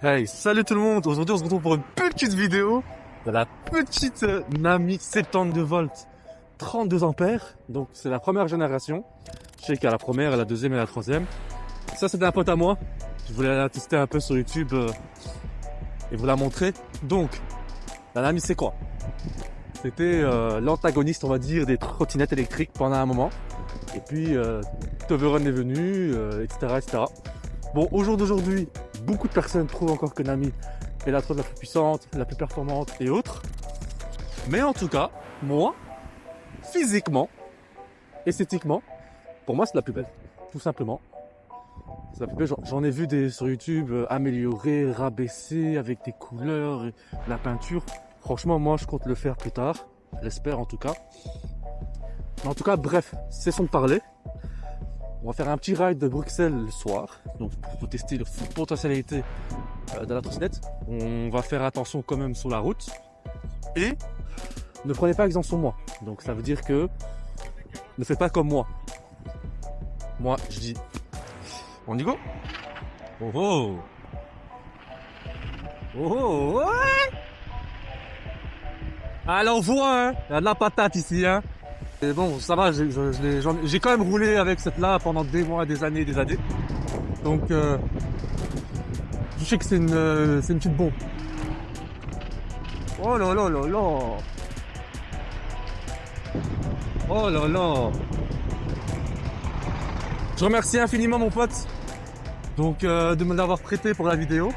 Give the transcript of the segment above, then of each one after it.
Hey, salut tout le monde. Aujourd'hui, on se retrouve pour une petite vidéo de la petite Nami 72 volts 32 ampères. Donc, c'est la première génération. Je sais qu'il y a la première, la deuxième et la troisième. Ça, c'est un pote à moi. Je voulais la tester un peu sur YouTube et vous la montrer. Donc, la Nami, c'est quoi? C'était l'antagoniste, on va dire, des trottinettes électriques pendant un moment. Et puis, Toverun est venu, etc., etc. Bon, au jour d'aujourd'hui, beaucoup de personnes trouvent encore que Nami est la trotte la plus puissante, la plus performante et autres. Mais en tout cas, moi, physiquement, esthétiquement, pour moi, c'est la plus belle. Tout simplement. C'est la plus belle. J'en ai vu des sur YouTube améliorées, rabaissées, avec des couleurs, et la peinture. Franchement, moi, je compte le faire plus tard. J'espère en tout cas. Mais en tout cas, bref, cessons de parler. On va faire un petit ride de Bruxelles le soir, donc pour tester la potentialité de la trottinette. On va faire attention quand même sur la route et ne prenez pas exemple sur moi. Donc ça veut dire que ne faites pas comme moi. Moi, je dis, on y go. Oh oh, oh oh, ouais. Alors voilà, hein. Il y a de la patate ici, hein. Et bon, ça va, j'ai quand même roulé avec cette là pendant des mois, des années, des années. Donc, je sais que c'est une petite bombe. Oh là là là là. Oh là là. Je remercie infiniment mon pote donc de me l'avoir prêté pour la vidéo.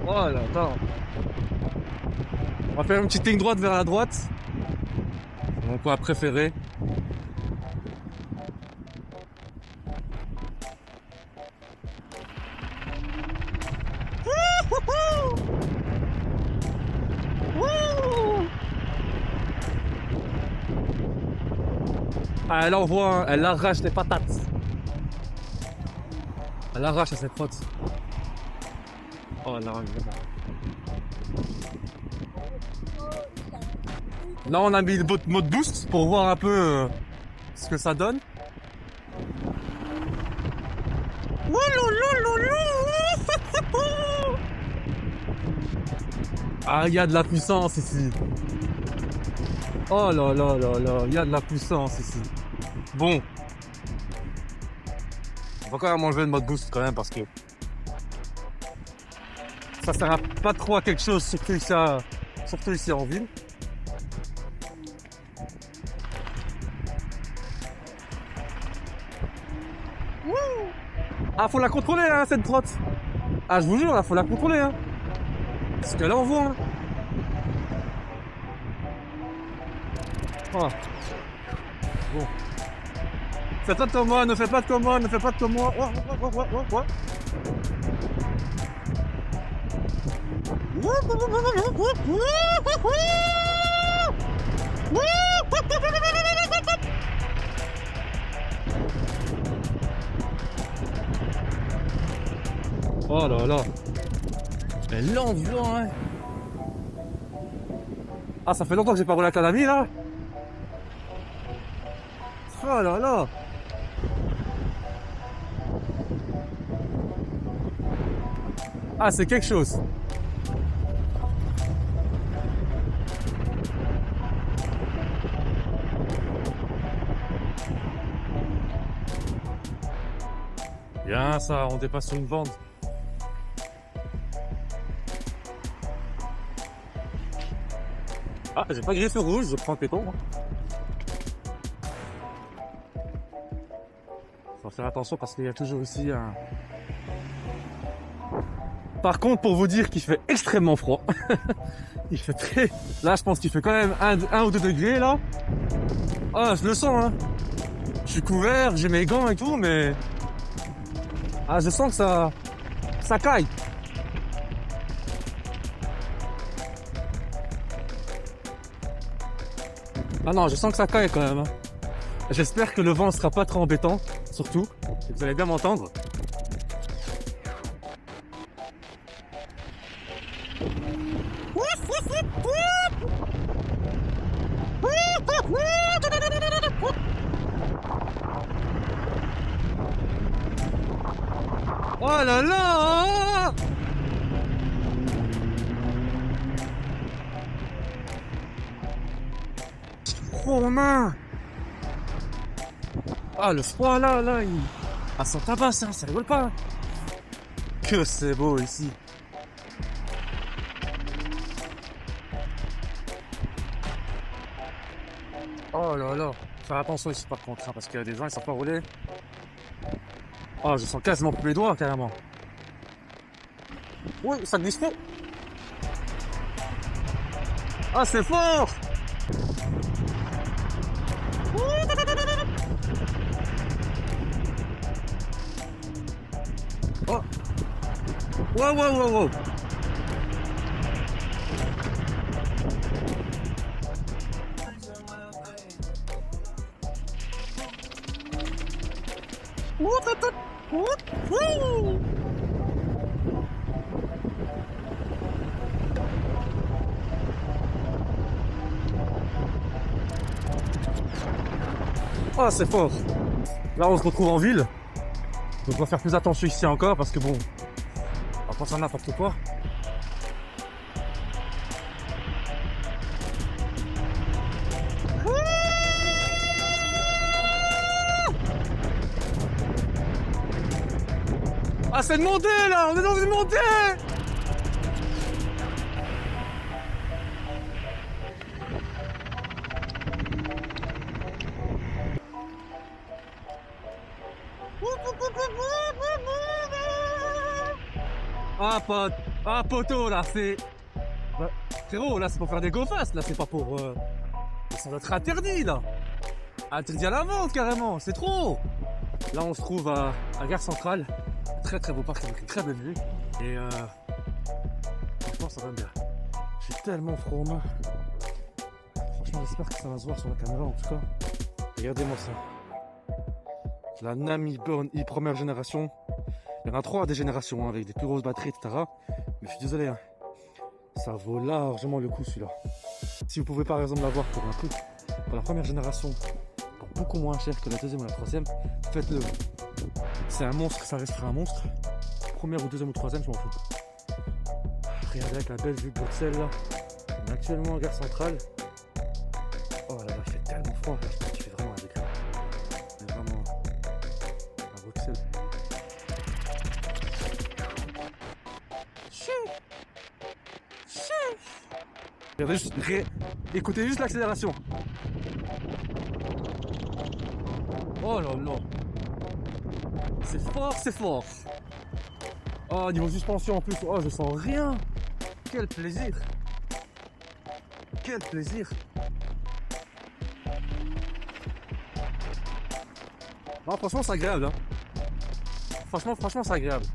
Oh là là. On va faire une petite ligne droite vers la droite. Mon coin préféré. Ah, elle envoie, hein, elle arrache les patates. Elle arrache à cette pote. Oh là là. Là, on a mis le mode boost pour voir un peu ce que ça donne. Ah, il y a de la puissance ici. Oh là là là là, il y a de la puissance ici. Bon. On va quand même enlever le mode boost quand même parce que ça sert pas trop à quelque chose, surtout ici en ville. Ah, faut la contrôler, hein, cette trotte. Ah, je vous jure, là, faut la contrôler, hein. Parce que là, on voit, hein. Ah. Bon. Faites pas de comme moi, ne faites pas de comme moi, ne faites pas de comme moi. Oh là là. Elle l'envoie, hein. Ah, ça fait longtemps que j'ai pas roulé avec la Nami, là. Oh là là. Ah, c'est quelque chose. Bien ça, on dépasse sur une bande. Ah, j'ai pas grillé feu rouge, je prends le péton. Faut faire attention parce qu'il y a toujours ici un... Par contre, pour vous dire qu'il fait extrêmement froid. Il fait très... Là, je pense qu'il fait quand même 1 ou 2 degrés, là. Ah, je le sens, hein. Je suis couvert, j'ai mes gants et tout, mais... Ah, je sens que ça caille. Ah non, je sens que ça caille quand même, hein. J'espère que le vent sera pas trop embêtant, surtout. Vous allez bien m'entendre. Oh là là! Oh main! Ah le froid là, il... Ah sans tabac ça rigole pas! Que c'est beau ici! Oh là là! Faire attention ici par contre, hein, parce qu'il y a des gens ils savent pas rouler. Oh je sens quasiment plus les doigts carrément. Oui, ça glisse trop! Ah c'est fort! Oh! Wow! Oh c'est fort! Là on se retrouve en ville. Donc on va faire plus attention ici encore parce que bon, on va pas faire n'importe quoi. Ah c'est une montée là, on est dans une montée! Ah poteau là, c'est... Bah, frérot là c'est pour faire des go fast là, c'est pas pour... Ça doit être interdit là! Interdit à la vente carrément, c'est trop! Là on se trouve à Gare Centrale, très beau parc avec une très belle vue. Et franchement ça va bien. J'ai tellement froid aux mains. Franchement j'espère que ça va se voir sur la caméra en tout cas. Regardez-moi ça. La Nami Burn E première génération. Il y en a 3 des générations hein, avec des plus grosses batteries etc. Mais je suis désolé hein. Ça vaut largement le coup celui-là. Si vous pouvez par exemple l'avoir pour un truc, pour la première génération, pour beaucoup moins cher que la deuxième ou la troisième, faites-le. C'est un monstre, ça restera un monstre. Première ou deuxième ou troisième, je m'en fous. Regardez avec la belle vue de Bruxelles là. On est actuellement en Gare Centrale. Oh là là, il fait tellement froid. Là, je kiffe vraiment avec ça. On est vraiment à Bruxelles. Regardez juste, écoutez juste l'accélération. Oh là là. C'est fort. Oh, niveau suspension en plus. Oh, je sens rien. Quel plaisir. Quel plaisir. Non, franchement, c'est agréable. Hein. Franchement, c'est agréable.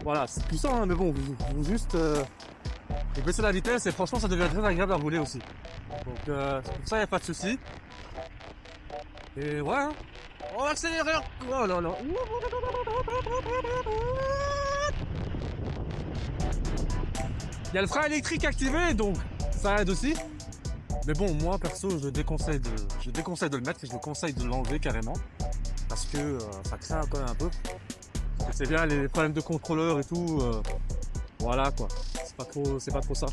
Voilà, c'est tout ça, hein, mais bon, vous juste vous baissez la vitesse et franchement, ça devient très agréable à rouler aussi. Donc, c'est pour ça, il n'y a pas de souci. Et ouais, hein. On va accélérer. Oh là là. Il y a le frein électrique activé, donc ça aide aussi. Mais bon, moi perso, je déconseille de le mettre et je vous conseille de l'enlever carrément. Parce que ça craint quand même un peu. Parce que c'est bien les problèmes de contrôleur et tout. Voilà quoi. C'est pas trop ça.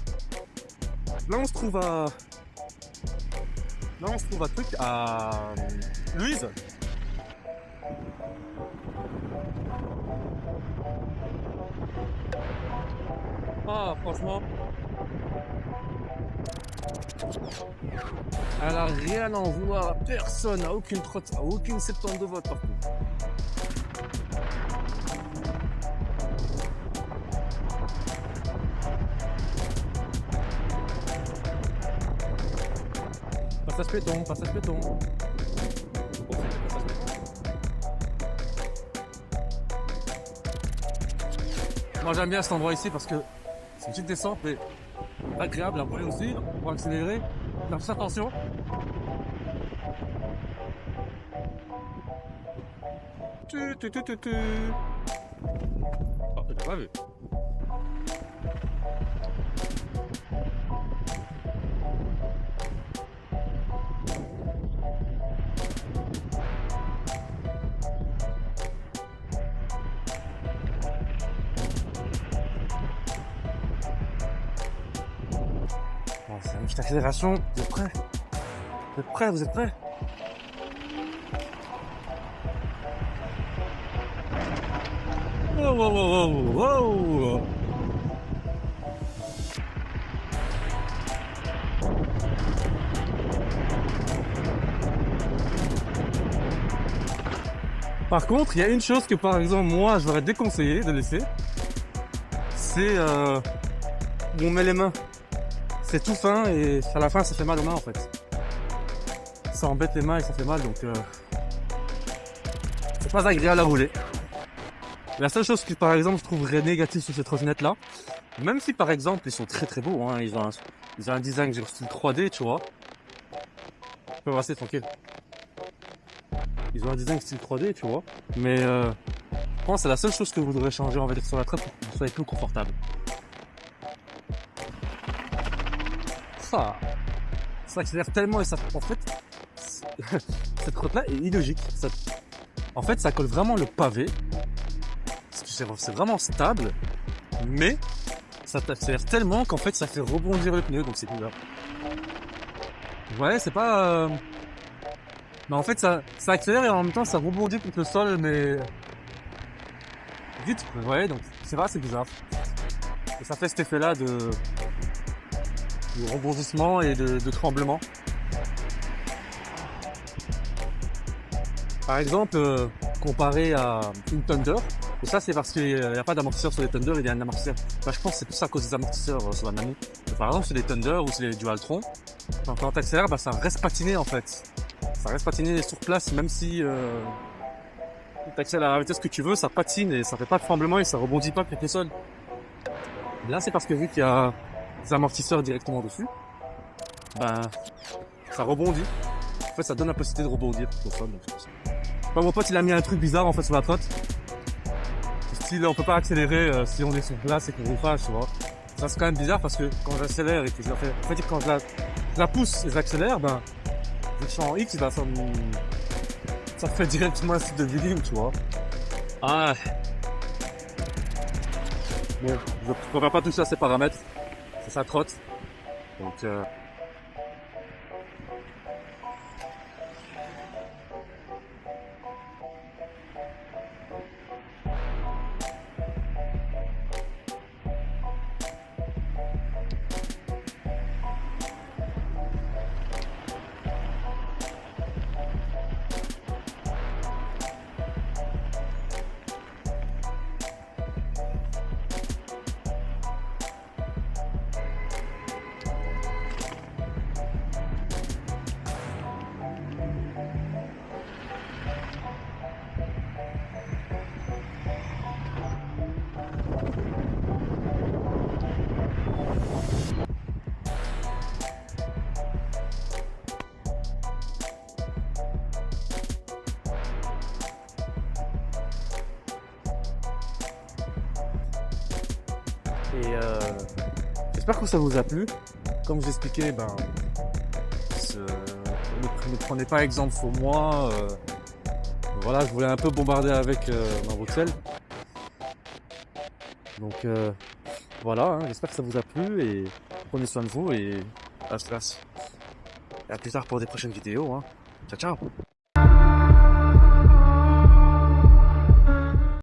Là on se trouve à Louise. Ah franchement. Elle a rien à en vouloir à personne, à aucune trotte, à aucune 72 volts par contre. Passage piéton. Moi j'aime bien cet endroit ici parce que c'est une petite descente mais agréable à rouler aussi. On va accélérer. Faire attention. Oh, j'ai pas vu. Petite accélération, vous êtes prêts? Vous êtes prêts? Vous êtes prêts? Wow, wow, wow, wow, wow. Par contre, il y a une chose que par exemple moi j'aurais déconseillé de laisser, c'est où on met les mains. C'est tout fin et à la fin ça fait mal aux mains en fait. Ça embête les mains et ça fait mal donc c'est pas agréable à rouler. La seule chose que par exemple je trouverais négative sur cette trottinette là, même si par exemple ils sont très très beaux, hein, ils ont un design genre style 3D, tu vois. Je peux rester tranquille. Ils ont un design style 3D, tu vois. Mais je pense que c'est la seule chose que vous devrez changer, on va dire, sur la trappe pour que vous soyez plus confortable. Ça accélère tellement et ça, en fait, cette trotte-là est illogique. En fait, ça colle vraiment le pavé. C'est vraiment stable, mais ça accélère tellement qu'en fait, ça fait rebondir le pneu, donc c'est bizarre. Ouais, c'est pas... Mais en fait, ça accélère et en même temps, ça rebondit contre le sol, mais vite. Vous voyez, donc c'est vrai, c'est bizarre. Et ça fait cet effet-là de rebondissement et de tremblement. Par exemple, comparé à une Thunder, et ça c'est parce qu'il n'y a pas d'amortisseur sur les Thunder, il y a un amortisseur. Bah, je pense que c'est tout ça à cause des amortisseurs sur la Nano. Par exemple, sur les Thunder ou sur les Dualtron, quand tu accélères, bah, ça reste patiné en fait. Ça reste patiné sur place, même si tu accélères à la vitesse que tu veux, ça patine et ça fait pas de tremblement et ça rebondit pas avec le sol. Là, c'est parce que vu qu'il y a des amortisseurs directement dessus, ben ça rebondit. En fait, ça donne la possibilité de rebondir au sol. Mon pote, il a mis un truc bizarre en fait sur la trotte. Style, on peut pas accélérer si on est sur place et qu'on roule pas, tu vois. Ça c'est quand même bizarre parce que quand j'accélère et que quand je la pousse et j'accélère, ben vu que je suis en X, ben ça fait directement un style de wheeling, tu vois. Ah. Bon, je préfère pas toucher à ces paramètres. C'est sa trotte. Donc et j'espère que ça vous a plu. Comme je vous expliquais, ben ne prenez pas exemple sur moi. Voilà, je voulais un peu bombarder avec ma Bruxelles. Donc voilà, hein, j'espère que ça vous a plu et prenez soin de vous et à plus tard pour des prochaines vidéos. Hein. Ciao ciao.